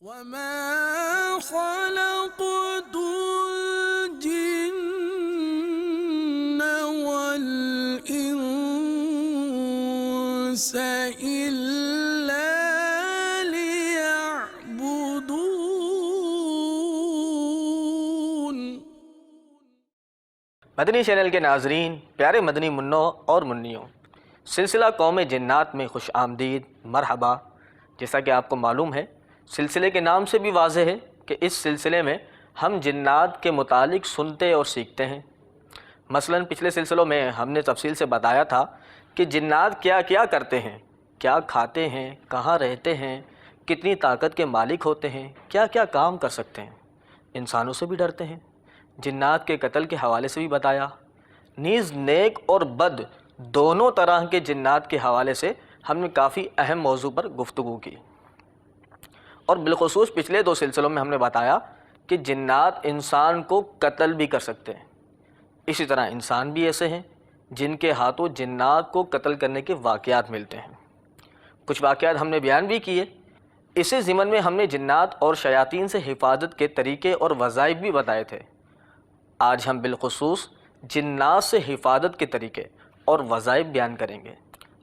وَمَا خَلَقْتُ الْجِنَّ وَالْإِنسَ إِلَّا لِيَعْبُدُونِ۔ مدنی چینل کے ناظرین، پیارے مدنی منوں اور منیوں، سلسلہ قوم جنات میں خوش آمدید، مرحبا۔ جیسا کہ آپ کو معلوم ہے، سلسلے کے نام سے بھی واضح ہے کہ اس سلسلے میں ہم جنات کے متعلق سنتے اور سیکھتے ہیں۔ مثلا پچھلے سلسلوں میں ہم نے تفصیل سے بتایا تھا کہ جنات کیا کیا کرتے ہیں، کیا کھاتے ہیں، کہاں رہتے ہیں، کتنی طاقت کے مالک ہوتے ہیں، کیا کیا کام کر سکتے ہیں، انسانوں سے بھی ڈرتے ہیں، جنات کے قتل کے حوالے سے بھی بتایا، نیز نیک اور بد دونوں طرح کے جنات کے حوالے سے ہم نے کافی اہم موضوع پر گفتگو کی۔ اور بالخصوص پچھلے دو سلسلوں میں ہم نے بتایا کہ جنات انسان کو قتل بھی کر سکتے ہیں، اسی طرح انسان بھی ایسے ہیں جن کے ہاتھوں جنات کو قتل کرنے کے واقعات ملتے ہیں۔ کچھ واقعات ہم نے بیان بھی کیے۔ اسی ضمن میں ہم نے جنات اور شیاطین سے حفاظت کے طریقے اور وظائف بھی بتائے تھے۔ آج ہم بالخصوص جنات سے حفاظت کے طریقے اور وظائف بیان کریں گے۔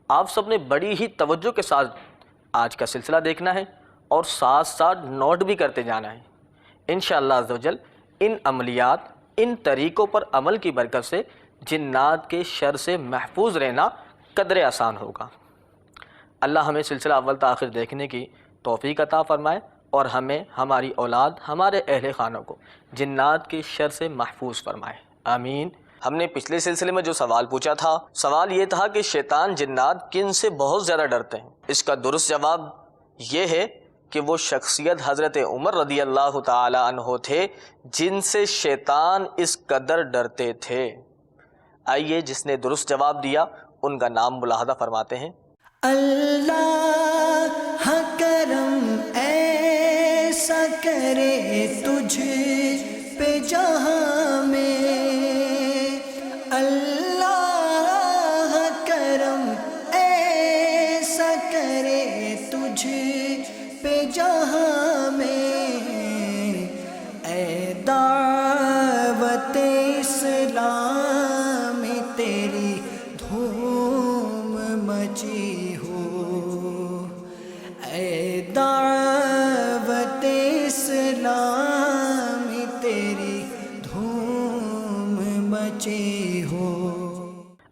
آپ سب نے بڑی ہی توجہ کے ساتھ آج کا سلسلہ دیکھنا ہے اور ساتھ ساتھ نوٹ بھی کرتے جانا ہے۔ انشاءاللہ عزوجل ان عملیات، ان طریقوں پر عمل کی برکت سے جنات کے شر سے محفوظ رہنا قدر آسان ہوگا۔ اللہ ہمیں سلسلہ اول تا آخر دیکھنے کی توفیق عطا فرمائے اور ہمیں، ہماری اولاد، ہمارے اہل خانوں کو جنات کے شر سے محفوظ فرمائے، آمین۔ ہم نے پچھلے سلسلے میں جو سوال پوچھا تھا، سوال یہ تھا کہ شیطان جنات کن سے بہت زیادہ ڈرتے ہیں؟ اس کا درست جواب یہ ہے کہ وہ شخصیت حضرت عمر رضی اللہ تعالی عنہ تھے جن سے شیطان اس قدر ڈرتے تھے۔ آئیے جس نے درست جواب دیا ان کا نام ملاحظہ فرماتے ہیں۔ اللہ کرم ایسا کرے تجھ پہ جہاں میں، اللہ کرم ایسا کرے تجھ پہ جہاں میں، اے دعوت اسلام تیری دھوم مچی ہو، اے دعوت اسلام تیری دھوم مچی ہو۔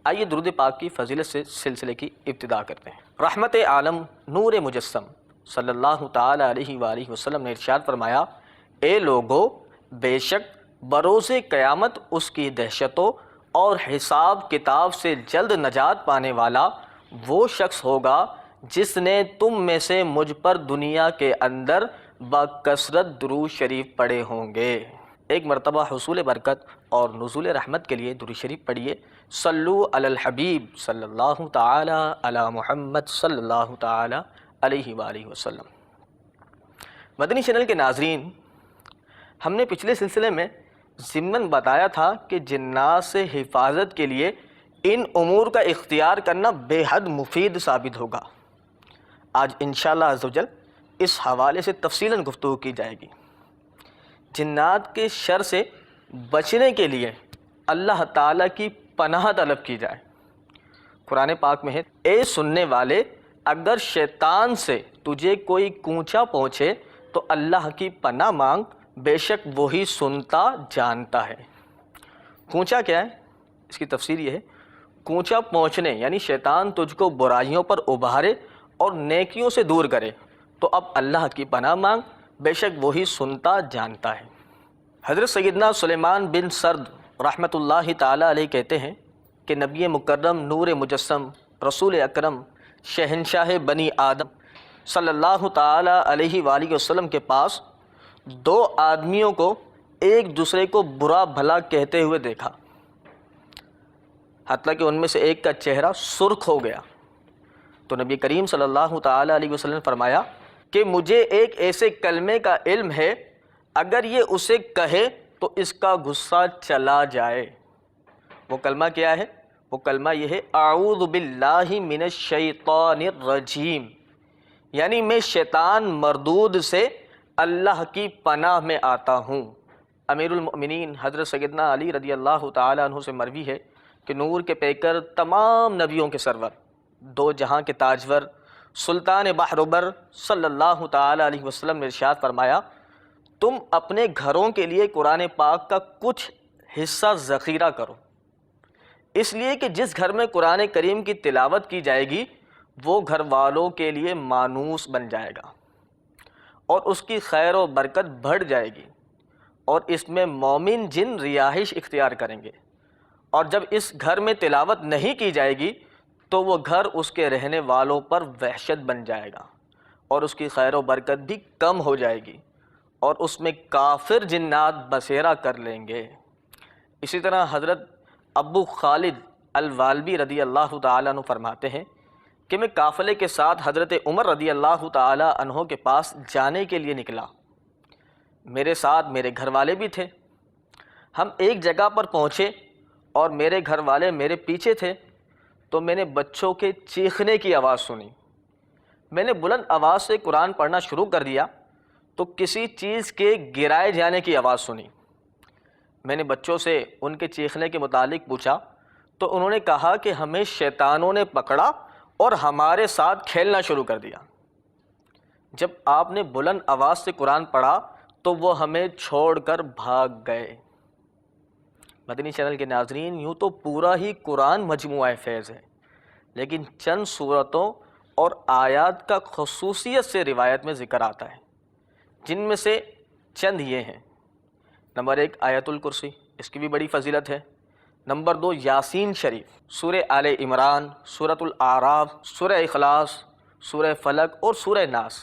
آئیے درود پاک کی فضیلت سے سلسلے کی ابتدا کرتے ہیں۔ رحمت عالم نور مجسم صلی اللہ تعالی علیہ وآلہ وسلم نے ارشاد فرمایا، اے لوگو، بے شک بروز قیامت اس کی دہشتوں اور حساب کتاب سے جلد نجات پانے والا وہ شخص ہوگا جس نے تم میں سے مجھ پر دنیا کے اندر بکثرت درود شریف پڑھے ہوں گے۔ ایک مرتبہ حصول برکت اور نزول رحمت کے لیے درود شریف پڑھیے۔ صلو علی الحبیب صلی اللہ تعالی علی محمد صلی اللہ تعالی علیہ وآلہ وسلم۔ مدنی چینل کے ناظرین، ہم نے پچھلے سلسلے میں ضمناً بتایا تھا کہ جنات سے حفاظت کے لیے ان امور کا اختیار کرنا بے حد مفید ثابت ہوگا۔ آج انشاءاللہ عزوجل اس حوالے سے تفصیلاً گفتگو کی جائے گی۔ جنات کے شر سے بچنے کے لیے اللہ تعالیٰ کی پناہ طلب کی جائے۔ قرآن پاک میں ہے، اے سننے والے، اگر شیطان سے تجھے کوئی کوچا پہنچے تو اللہ کی پناہ مانگ، بے شک وہی سنتا جانتا ہے۔ کوچا کیا ہے؟ اس کی تفسیر یہ ہے، کوچا پہنچنے یعنی شیطان تجھ کو برائیوں پر ابھارے اور نیکیوں سے دور کرے تو اب اللہ کی پناہ مانگ، بے شک وہی سنتا جانتا ہے۔ حضرت سیدنا سلیمان بن سرد رحمۃ اللہ تعالی علیہ کہتے ہیں کہ نبی مکرم نور مجسم رسول اکرم شہنشاہ بنی آدم صلی اللہ تعالی علیہ وآلہ وسلم کے پاس دو آدمیوں کو ایک دوسرے کو برا بھلا کہتے ہوئے دیکھا، حتیٰ کہ ان میں سے ایک کا چہرہ سرخ ہو گیا۔ تو نبی کریم صلی اللہ تعالی علیہ وسلم نے فرمایا کہ مجھے ایک ایسے کلمے کا علم ہے، اگر یہ اسے کہے تو اس کا غصہ چلا جائے۔ وہ کلمہ کیا ہے؟ وہ کلمہ یہ ہے، اعوذ باللہ من الشیطان الرجیم، یعنی میں شیطان مردود سے اللہ کی پناہ میں آتا ہوں۔ امیر المؤمنین حضرت سیدنا علی رضی اللہ تعالیٰ عنہ سے مروی ہے کہ نور کے پیکر، تمام نبیوں کے سرور، دو جہاں کے تاجور، سلطان بحر بر صلی اللہ تعالیٰ علیہ وسلم نے ارشاد فرمایا، تم اپنے گھروں کے لیے قرآن پاک کا کچھ حصہ ذخیرہ کرو، اس لیے کہ جس گھر میں قرآن کریم کی تلاوت کی جائے گی وہ گھر والوں کے لیے مانوس بن جائے گا اور اس کی خیر و برکت بڑھ جائے گی، اور اس میں مومن جن رہائش اختیار کریں گے، اور جب اس گھر میں تلاوت نہیں کی جائے گی تو وہ گھر اس کے رہنے والوں پر وحشت بن جائے گا اور اس کی خیر و برکت بھی کم ہو جائے گی، اور اس میں کافر جنات بسیرا کر لیں گے۔ اسی طرح حضرت ابو خالد الوالبی رضی اللہ تعالیٰ عنہ فرماتے ہیں کہ میں قافلے کے ساتھ حضرت عمر رضی اللہ تعالیٰ عنہ کے پاس جانے کے لیے نکلا، میرے ساتھ میرے گھر والے بھی تھے۔ ہم ایک جگہ پر پہنچے اور میرے گھر والے میرے پیچھے تھے، تو میں نے بچوں کے چیخنے کی آواز سنی۔ میں نے بلند آواز سے قرآن پڑھنا شروع کر دیا تو کسی چیز کے گرائے جانے کی آواز سنی۔ میں نے بچوں سے ان کے چیخنے کے متعلق پوچھا تو انہوں نے کہا کہ ہمیں شیطانوں نے پکڑا اور ہمارے ساتھ کھیلنا شروع کر دیا۔ جب آپ نے بلند آواز سے قرآن پڑھا تو وہ ہمیں چھوڑ کر بھاگ گئے۔ مدنی چینل کے ناظرین، یوں تو پورا ہی قرآن مجموعہ فیض ہے، لیکن چند صورتوں اور آیات کا خصوصیت سے روایت میں ذکر آتا ہے، جن میں سے چند یہ ہیں۔ نمبر 1 آیت الکرسی، اس کی بھی بڑی فضیلت ہے۔ نمبر 2 یاسین شریف، سورہ آل عمران، سورۃ الاعراف، سورہ اخلاص، سورہ فلق اور سورہ ناس۔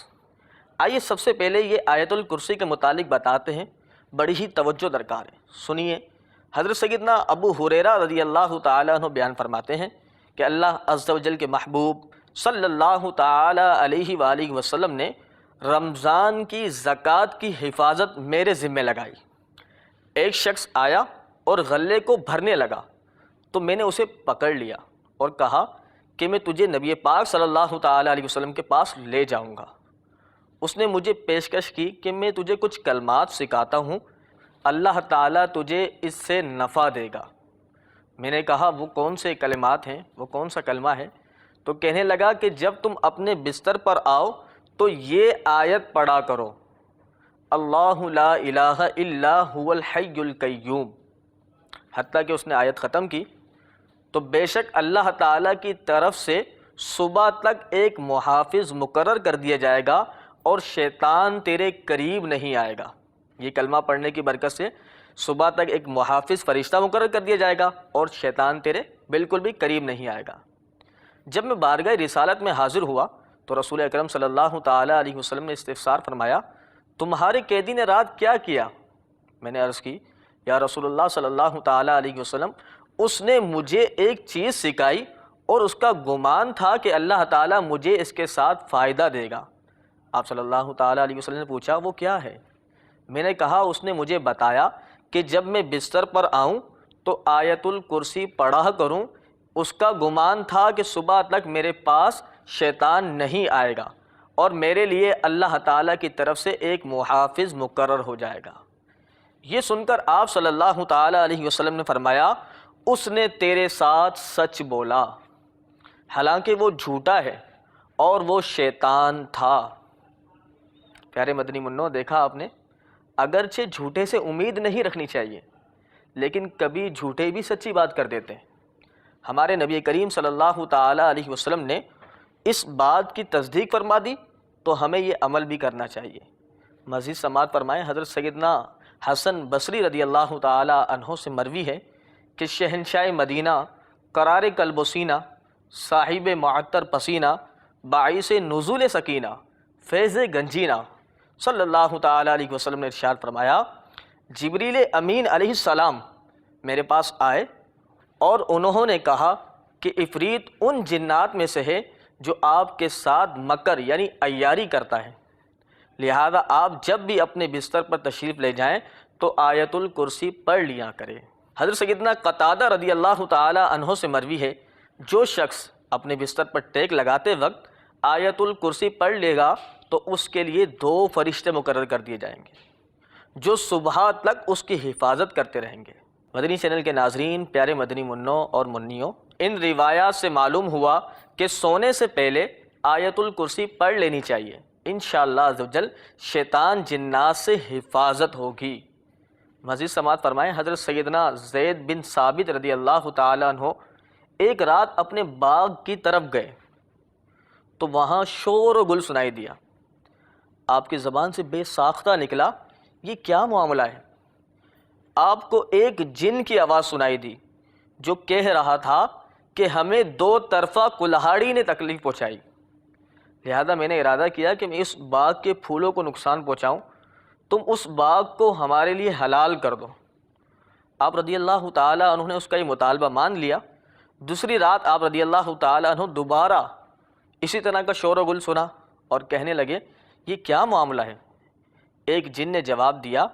آئیے سب سے پہلے یہ آیت الکرسی کے متعلق بتاتے ہیں، بڑی ہی توجہ درکار ہے، سنیے۔ حضرت سیدنا ابو ہریرہ رضی اللہ تعالیٰ عنہ بیان فرماتے ہیں کہ اللہ عز و جل کے محبوب صلی اللہ تعالیٰ علیہ وآلہ وسلم نے رمضان کی زکوٰۃ کی حفاظت میرے ذمہ لگائی۔ ایک شخص آیا اور غلے کو بھرنے لگا تو میں نے اسے پکڑ لیا اور کہا کہ میں تجھے نبی پاک صلی اللہ تعالیٰ علیہ وسلم کے پاس لے جاؤں گا۔ اس نے مجھے پیشکش کی کہ میں تجھے کچھ کلمات سکھاتا ہوں، اللہ تعالیٰ تجھے اس سے نفع دے گا۔ میں نے کہا وہ کون سے کلمات ہیں، وہ کون سا کلمہ ہے؟ تو کہنے لگا کہ جب تم اپنے بستر پر آؤ تو یہ آیت پڑھا کرو، اللہ لا الہ الا هو الحی القیوم، حتیٰ کہ اس نے آیت ختم کی تو بے شک اللہ تعالیٰ کی طرف سے صبح تک ایک محافظ مقرر کر دیا جائے گا اور شیطان تیرے قریب نہیں آئے گا۔ یہ کلمہ پڑھنے کی برکت سے صبح تک ایک محافظ فرشتہ مقرر کر دیا جائے گا اور شیطان تیرے بالکل بھی قریب نہیں آئے گا۔ جب میں بارگاہ رسالت میں حاضر ہوا تو رسول اکرم صلی اللہ تعالیٰ علیہ وسلم نے استفسار فرمایا، تمہارے قیدی نے رات کیا کیا؟ میں نے عرض کی، یا رسول اللہ صلی اللہ تعالیٰ علیہ وسلم، اس نے مجھے ایک چیز سکھائی اور اس کا گمان تھا کہ اللہ تعالیٰ مجھے اس کے ساتھ فائدہ دے گا۔ آپ صلی اللہ تعالیٰ علیہ وسلم نے پوچھا وہ کیا ہے؟ میں نے کہا اس نے مجھے بتایا کہ جب میں بستر پر آؤں تو آیت الکرسی پڑھا کروں، اس کا گمان تھا کہ صبح تک میرے پاس شیطان نہیں آئے گا اور میرے لیے اللہ تعالیٰ کی طرف سے ایک محافظ مقرر ہو جائے گا۔ یہ سن کر آپ صلی اللہ تعالیٰ علیہ وسلم نے فرمایا، اس نے تیرے ساتھ سچ بولا، حالانکہ وہ جھوٹا ہے اور وہ شیطان تھا۔ پیارے مدنی منو، دیکھا آپ نے، اگرچہ جھوٹے سے امید نہیں رکھنی چاہیے، لیکن کبھی جھوٹے بھی سچی بات کر دیتے ہیں۔ ہمارے نبی کریم صلی اللہ تعالیٰ علیہ وسلم نے اس بات کی تصدیق فرما دی تو ہمیں یہ عمل بھی کرنا چاہیے۔ مزید سماعت فرمائیں، حضرت سیدنا حسن بصری رضی اللہ تعالیٰ عنہ سے مروی ہے کہ شہنشاہ مدینہ، قرار قلب و سینہ، صاحب معطر پسینہ، باعث نزول سکینہ، فیض گنجینہ صلی اللہ تعالیٰ علیہ وسلم نے ارشاد فرمایا، جبریل امین علیہ السلام میرے پاس آئے اور انہوں نے کہا کہ عفریت ان جنات میں سے ہے جو آپ کے ساتھ مکر یعنی عیاری کرتا ہے، لہذا آپ جب بھی اپنے بستر پر تشریف لے جائیں تو آیت الکرسی پڑھ لیا کریں۔ حضرت سیدنا قتادہ رضی اللہ تعالیٰ عنہ سے مروی ہے، جو شخص اپنے بستر پر ٹیک لگاتے وقت آیت الکرسی پڑھ لے گا تو تو اس کے لیے 2 فرشتے مقرر کر دیے جائیں گے جو صبح تک اس کی حفاظت کرتے رہیں گے۔ مدنی چینل کے ناظرین، پیارے مدنی منوں اور منیوں، ان روایات سے معلوم ہوا کہ سونے سے پہلے آیت الکرسی پڑھ لینی چاہیے، انشاءاللہ عزوجل شیطان جنات سے حفاظت ہوگی۔ مزید سماعت فرمائیں، حضرت سیدنا زید بن ثابت رضی اللہ تعالیٰ عنہ ایک رات اپنے باغ کی طرف گئے تو وہاں شور و گل سنائی دیا۔ آپ کی زبان سے بے ساختہ نکلا، یہ کیا معاملہ ہے؟ آپ کو ایک جن کی آواز سنائی دی جو کہہ رہا تھا کہ ہمیں 2 طرفہ کلہاڑی نے تکلیف پہنچائی، لہذا میں نے ارادہ کیا کہ میں اس باغ کے پھولوں کو نقصان پہنچاؤں، تم اس باغ کو ہمارے لیے حلال کر دو۔ آپ رضی اللہ تعالیٰ عنہ نے اس کا یہ مطالبہ مان لیا۔ دوسری رات آپ رضی اللہ تعالیٰ عنہ دوبارہ اسی طرح کا شور و گل سنا اور کہنے لگے، یہ کیا معاملہ ہے؟ ایک جن نے جواب دیا،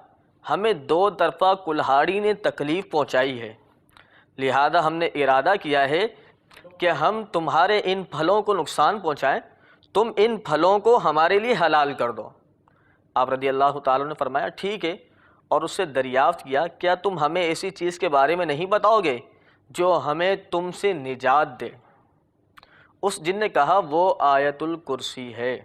ہمیں 2 طرفہ کلہاڑی نے تکلیف پہنچائی ہے، لہذا ہم نے ارادہ کیا ہے کہ ہم تمہارے ان پھلوں کو نقصان پہنچائیں، تم ان پھلوں کو ہمارے لیے حلال کر دو۔ آپ رضی اللہ تعالیٰ نے فرمایا ٹھیک ہے، اور اس سے دریافت کیا، کیا تم ہمیں ایسی چیز کے بارے میں نہیں بتاؤ گے جو ہمیں تم سے نجات دے؟ اس جن نے کہا، وہ آیت الکرسی ہے۔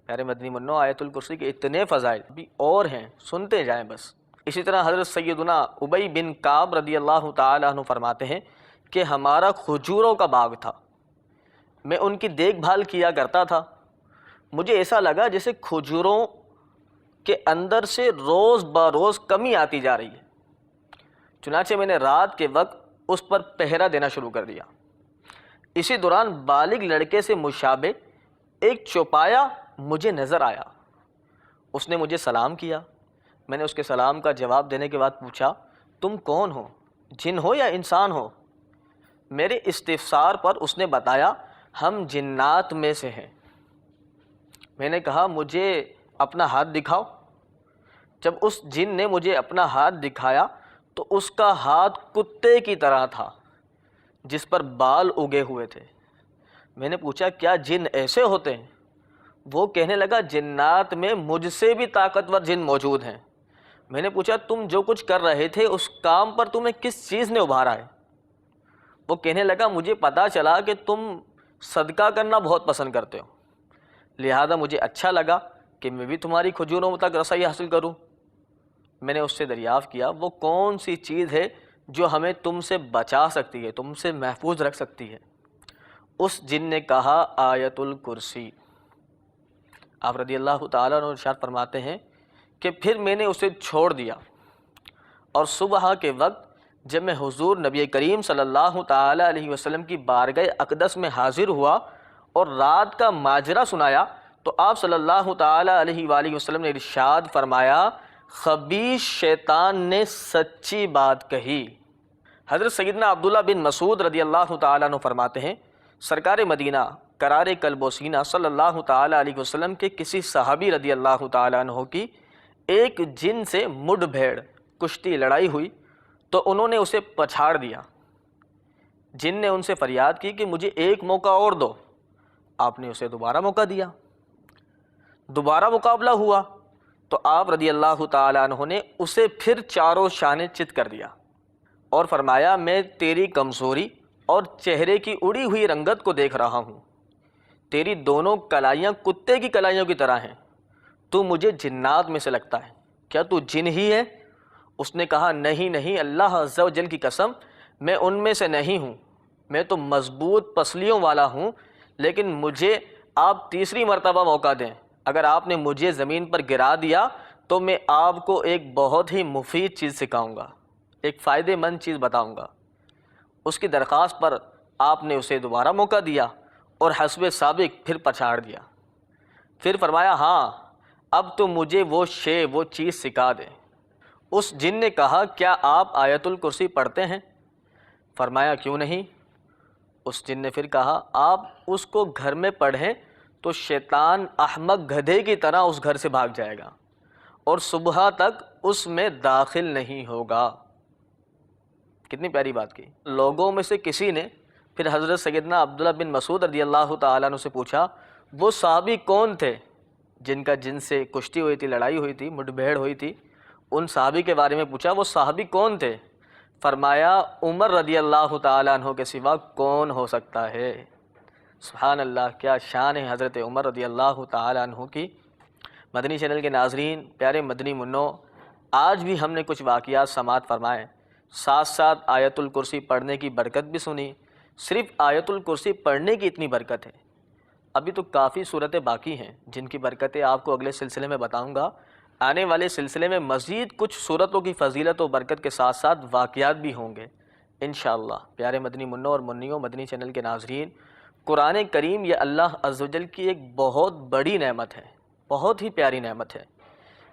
پیارے مدنی منوں، آیت الکرسی کے اتنے فضائل بھی اور ہیں، سنتے جائیں بس۔ اسی طرح حضرت سیدنا ابی بن کعب رضی اللہ تعالیٰ عنہ فرماتے ہیں کہ ہمارا کھجوروں کا باغ تھا، میں ان کی دیکھ بھال کیا کرتا تھا، مجھے ایسا لگا جیسے کھجوروں کے اندر سے روز بروز کمی آتی جا رہی ہے، چنانچہ میں نے رات کے وقت اس پر پہرا دینا شروع کر دیا۔ اسی دوران بالغ لڑکے سے مشابہ ایک چوپایا مجھے نظر آیا، اس نے مجھے سلام کیا، میں نے اس کے سلام کا جواب دینے کے بعد پوچھا، تم کون ہو، جن ہو یا انسان ہو؟ میرے استفسار پر اس نے بتایا، ہم جنات میں سے ہیں۔ میں نے کہا، مجھے اپنا ہاتھ دکھاؤ۔ جب اس جن نے مجھے اپنا ہاتھ دکھایا تو اس کا ہاتھ کتے کی طرح تھا جس پر بال اگے ہوئے تھے۔ میں نے پوچھا، کیا جن ایسے ہوتے ہیں؟ وہ کہنے لگا، جنات میں مجھ سے بھی طاقتور جن موجود ہیں۔ میں نے پوچھا، تم جو کچھ کر رہے تھے اس کام پر تمہیں کس چیز نے ابھارا ہے؟ وہ کہنے لگا، مجھے پتا چلا کہ تم صدقہ کرنا بہت پسند کرتے ہو، لہذا مجھے اچھا لگا کہ میں بھی تمہاری کھجوروں تک رسائی حاصل کروں۔ میں نے اس سے دریافت کیا، وہ کون سی چیز ہے جو ہمیں تم سے بچا سکتی ہے، تم سے محفوظ رکھ سکتی ہے؟ اس جن نے کہا، آیت الکرسی۔ آپ رضی اللہ تعالیٰ عنہ ارشاد فرماتے ہیں کہ پھر میں نے اسے چھوڑ دیا، اور صبح کے وقت جب میں حضور نبی کریم صلی اللہ تعالیٰ علیہ وسلم کی بارگاہ اقدس میں حاضر ہوا اور رات کا ماجرا سنایا تو آپ صلی اللہ تعالیٰ علیہ وآلہ وسلم نے ارشاد فرمایا، خبیث شیطان نے سچی بات کہی۔ حضرت سیدنا عبداللہ بن مسعود رضی اللہ تعالیٰ عنہ فرماتے ہیں، سرکار مدینہ قرار قلب و سینہ صلی اللہ تعالیٰ علیہ وسلم کے کسی صحابی رضی اللہ تعالیٰ عنہ کی ایک جن سے مڈ بھیڑ کشتی لڑائی ہوئی تو انہوں نے اسے پچھاڑ دیا۔ جن نے ان سے فریاد کی کہ مجھے ایک موقع اور دو۔ آپ نے اسے دوبارہ موقع دیا، دوبارہ مقابلہ ہوا تو آپ رضی اللہ تعالیٰ عنہ نے اسے پھر چاروں شانے چت کر دیا اور فرمایا، میں تیری کمزوری اور چہرے کی اڑی ہوئی رنگت کو دیکھ رہا ہوں، تیری دونوں کلائیاں کتے کی کلائیوں کی طرح ہیں، تو مجھے جنات میں سے لگتا ہے، کیا تو جن ہی ہے؟ اس نے کہا، نہیں نہیں، اللہ عز و جل کی قسم، میں ان میں سے نہیں ہوں، میں تو مضبوط پسلیوں والا ہوں، لیکن مجھے آپ تیسری مرتبہ موقع دیں، اگر آپ نے مجھے زمین پر گرا دیا تو میں آپ کو ایک بہت ہی مفید چیز سکھاؤں گا، ایک فائدہ مند چیز بتاؤں گا۔ اس کی درخواست پر آپ نے اسے دوبارہ موقع دیا اور حسب سابق پھر پچھاڑ دیا۔ پھر فرمایا، ہاں اب تو مجھے وہ شے، وہ چیز سکھا دیں۔ اس جن نے کہا، کیا آپ آیت الکرسی پڑھتے ہیں؟ فرمایا، کیوں نہیں؟ اس جن نے پھر کہا، آپ اس کو گھر میں پڑھیں تو شیطان احمق گدھے کی طرح اس گھر سے بھاگ جائے گا اور صبح تک اس میں داخل نہیں ہوگا۔ کتنی پیاری بات کی۔ لوگوں میں سے کسی نے پھر حضرت سیدنا عبداللہ بن مسعود رضی اللہ تعالیٰ عنہ سے پوچھا، وہ صحابی کون تھے جن کا جن سے کشتی ہوئی تھی، لڑائی ہوئی تھی، مٹبھیڑ ہوئی تھی؟ ان صحابی کے بارے میں پوچھا، وہ صحابی کون تھے؟ فرمایا عمر رضی اللہ تعالیٰ عنہ کے سوا کون ہو سکتا ہے؟ سبحان اللہ، کیا شان ہے حضرت عمر رضی اللہ تعالیٰ عنہ کی۔ مدنی چینل کے ناظرین، پیارے مدنی منوں، آج بھی ہم نے کچھ واقعات سماعت فرمائے، ساتھ ساتھ آیت الکرسی پڑھنے کی برکت بھی سنی۔ صرف آیت الکرسی پڑھنے کی اتنی برکت ہے، ابھی تو کافی صورتیں باقی ہیں جن کی برکتیں آپ کو اگلے سلسلے میں بتاؤں گا۔ آنے والے سلسلے میں مزید کچھ صورتوں کی فضیلت و برکت کے ساتھ ساتھ واقعات بھی ہوں گے انشاءاللہ۔ پیارے مدنی منوں اور منیوں، مدنی چینل کے ناظرین، قرآن کریم یہ اللہ عز و جل کی ایک بہت بڑی نعمت ہے، بہت ہی پیاری نعمت ہے،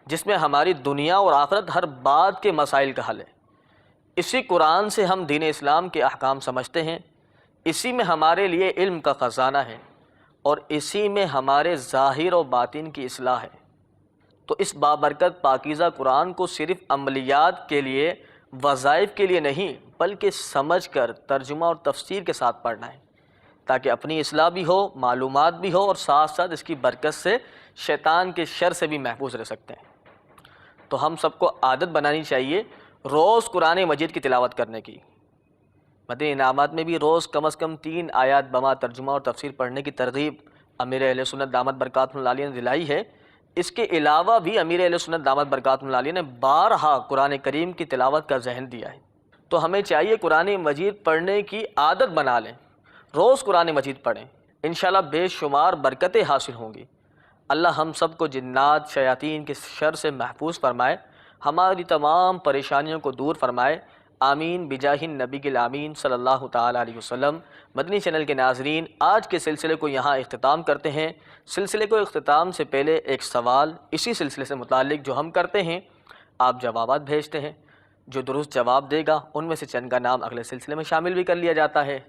جس میں ہماری دنیا اور آخرت ہر بات کے مسائل کا حل ہے۔ اسی قرآن سے ہم دین اسلام کے احکام سمجھتے ہیں، اسی میں ہمارے لیے علم کا خزانہ ہے، اور اسی میں ہمارے ظاہر و باطن کی اصلاح ہے۔ تو اس بابرکت پاکیزہ قرآن کو صرف عملیات کے لیے، وظائف کے لیے نہیں، بلکہ سمجھ کر ترجمہ اور تفسیر کے ساتھ پڑھنا ہے، تاکہ اپنی اصلاح بھی ہو، معلومات بھی ہو، اور ساتھ ساتھ اس کی برکت سے شیطان کے شر سے بھی محفوظ رہ سکتے ہیں۔ تو ہم سب کو عادت بنانی چاہیے روز قرآن مجید کی تلاوت کرنے کی۔ مدنی انعامات میں بھی روز کم از کم 3 آیات بما ترجمہ اور تفسیر پڑھنے کی ترغیب امیر اہل سنت دامت برکاتہ اللہ علیہ نے دلائی ہے۔ اس کے علاوہ بھی امیر اہل سنت دامت برکاتہ اللہ علیہ نے بارہا قرآن کریم کی تلاوت کا ذہن دیا ہے۔ تو ہمیں چاہیے قرآن مجید پڑھنے کی عادت بنا لیں، روز قرآن مجید پڑھیں، انشاءاللہ بے شمار برکتیں حاصل ہوں گی۔ اللہ ہم سب کو جنات شیاطین کے شر سے محفوظ فرمائے، ہماری تمام پریشانیوں کو دور فرمائے، آمین بجاہ النبی الامین صلی اللہ تعالیٰ علیہ وسلم۔ مدنی چینل کے ناظرین، آج کے سلسلے کو یہاں اختتام کرتے ہیں۔ سلسلے کو اختتام سے پہلے ایک سوال اسی سلسلے سے متعلق جو ہم کرتے ہیں، آپ جوابات بھیجتے ہیں، جو درست جواب دے گا ان میں سے چند کا نام اگلے سلسلے میں شامل بھی کر لیا جاتا ہے۔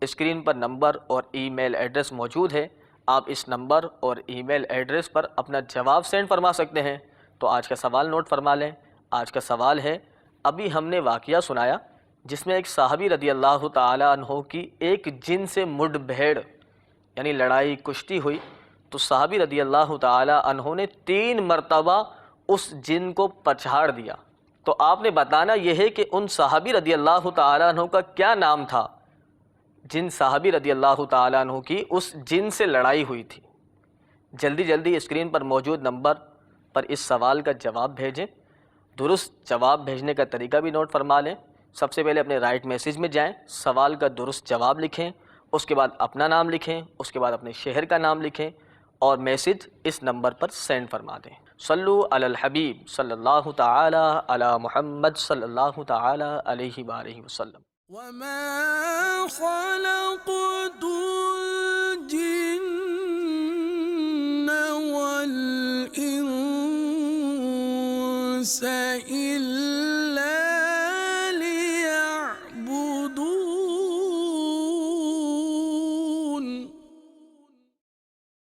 اسکرین پر نمبر اور ای میل ایڈریس موجود ہے، آپ اس نمبر اور ای میل ایڈریس پر اپنا جواب سینڈ فرما سکتے ہیں۔ تو آج کا سوال نوٹ فرما لیں۔ آج کا سوال ہے، ابھی ہم نے واقعہ سنایا جس میں ایک صحابی رضی اللہ تعالی عنہ کی ایک جن سے مڈبھیڑ یعنی لڑائی کشتی ہوئی، تو صحابی رضی اللہ تعالی عنہ نے 3 مرتبہ اس جن کو پچھاڑ دیا۔ تو آپ نے بتانا یہ ہے کہ ان صحابی رضی اللہ تعالی عنہ کا کیا نام تھا جن صحابی رضی اللہ تعالی عنہ کی اس جن سے لڑائی ہوئی تھی۔ جلدی جلدی اسکرین پر موجود نمبر پر اس سوال کا جواب بھیجیں۔ درست جواب بھیجنے کا طریقہ بھی نوٹ فرما لیں۔ سب سے پہلے اپنے رائٹ میسیج میں جائیں، سوال کا درست جواب لکھیں، اس کے بعد اپنا نام لکھیں، اس کے بعد اپنے شہر کا نام لکھیں، اور میسیج اس نمبر پر سینڈ فرما دیں۔ صلو علی الحبیب صلی اللہ تعالی علی محمد صلی اللہ تعالی علیہ وآلہ وسلم۔ وما خلقت الجن والإنس إلا